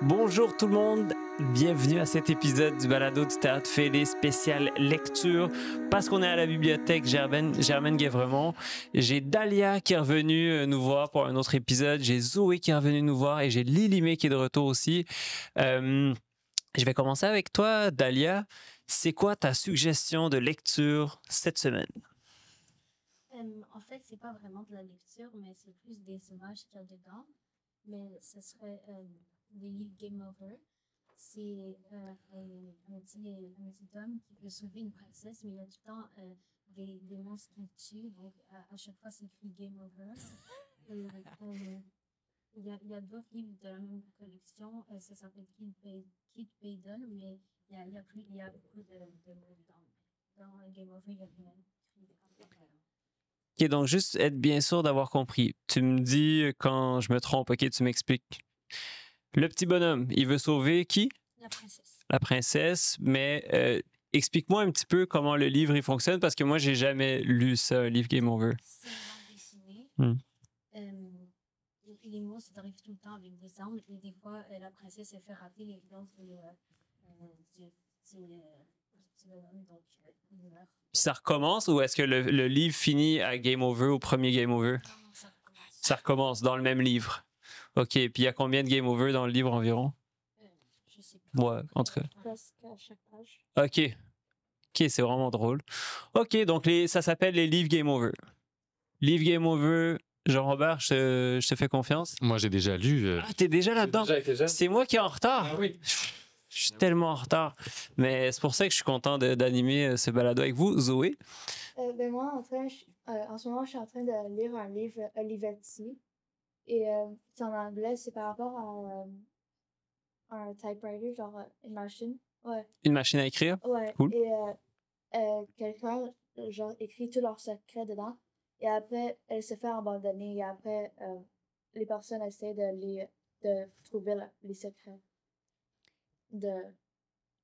Bonjour tout le monde, bienvenue à cet épisode du balado du Théâtre Fêlé spécial lecture. Parce qu'on est à la bibliothèque Germaine Guévremont, j'ai Dalia qui est revenue nous voir pour un autre épisode, j'ai Zoé qui est revenue nous voir et j'ai Lilimé qui est de retour aussi. Je vais commencer avec toi, Dalia. C'est quoi ta suggestion de lecture cette semaine? En fait, c'est pas vraiment de la lecture, mais c'est plus des images qu'il y a dedans. Mais ce serait des livres Game Over. C'est un petit homme qui veut sauver une princesse, mais il y a tout le temps des monstres qui le tuent. Donc, à chaque fois, c'est écrit Game Over. Il y a d'autres livres de la même collection. Ça s'appelle Kid Paddle, mais il y a beaucoup de mots dans Game Over. Il y a rien écrit. Ok, donc juste être bien sûr d'avoir compris. Tu me dis quand je me trompe, ok, tu m'expliques. Le petit bonhomme, il veut sauver qui? La princesse. La princesse, mais explique-moi un petit peu comment le livre il fonctionne parce que moi, j'ai jamais lu ça, un livre Game Over. C'est une bande dessinée. Les monstres arrivent tout le temps avec des armes et des fois, la princesse elle fait rater les lances du bonhomme, donc il meurt. Puis ça recommence ou est-ce que le livre finit à Game Over, au premier Game Over? Non, ça recommence. Ça recommence dans le même livre. OK, puis il y a combien de Game Over dans le livre environ? Je sais plus. Ouais, en tout cas. Presque à chaque page. OK. OK, c'est vraiment drôle. OK, donc ça s'appelle les livres Game Over. Livre Game Over, Jean-Robert, je te fais confiance? Moi, j'ai déjà lu. Ah, t'es déjà là-dedans? J'ai déjà été jeune. C'est moi qui est en retard? Ah oui. Je suis tellement en retard. Mais c'est pour ça que je suis content d'animer ce balado avec vous. Zoé? Moi, en ce moment, je suis en train de lire un livre Olivetti. Et c'est en anglais, c'est par rapport à un typewriter, genre une machine. Ouais. Une machine à écrire? Ouais. Cool. Et quelqu'un, genre, écrit tous leurs secrets dedans. Et après, elle se fait abandonner. Et après, les personnes essaient de trouver les secrets.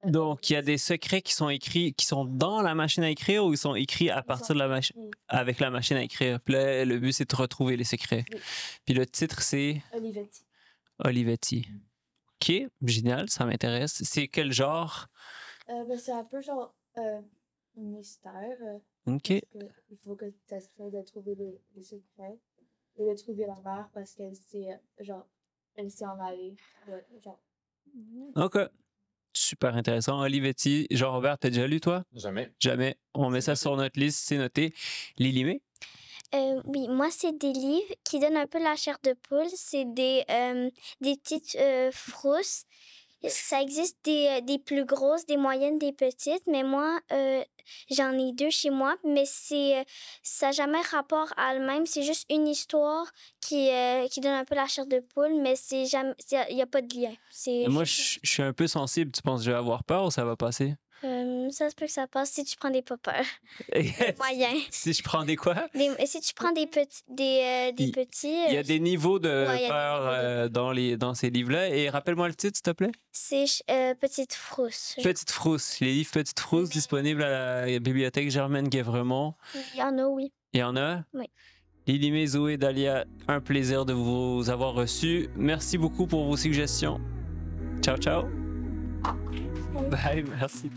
Donc, il y a des secrets qui sont écrits, qui sont dans la machine à écrire ou ils sont écrits à partir de la machine, avec la machine à écrire. Puis là, le but, c'est de retrouver les secrets. Oui. Puis le titre, c'est Olivetti. Olivetti. OK, génial, ça m'intéresse. C'est quel genre? C'est un peu genre mystère. OK. Parce que il faut que tu essaies de trouver les secrets et de trouver la mère parce qu'elle s'est en allée. Ouais, genre. OK. Super intéressant. Olivetti, Jean-Robert, t'as déjà lu, toi? Jamais. Jamais. On met ça sur notre liste, c'est noté. Lilimé? Oui, moi, c'est des livres qui donnent un peu la chair de poule. C'est des petites frousses. Ça existe des plus grosses, des moyennes, des petites, mais moi, j'en ai 2 chez moi, mais ça n'a jamais rapport à le même. C'est juste une histoire qui donne un peu la chair de poule, mais il n'y a pas de lien. Moi, je suis un peu sensible. Tu penses que je vais avoir peur ou ça va passer? Ça se peut que ça passe si tu prends des poppers. Moyens. Si je prends des quoi? Si tu prends des petits... Il y a des niveaux de Ouais, il y a peur dans ces livres-là. Et rappelle-moi le titre, s'il te plaît. C'est Petite Frousse. Petite Frousse. Les livres Petite Frousse disponibles à la bibliothèque Germaine Guévremont. Il y en a, oui. Il y en a? Oui. Lilimé, Zoé, Dalia, un plaisir de vous avoir reçus. Merci beaucoup pour vos suggestions. Ciao, ciao. Bye, merci.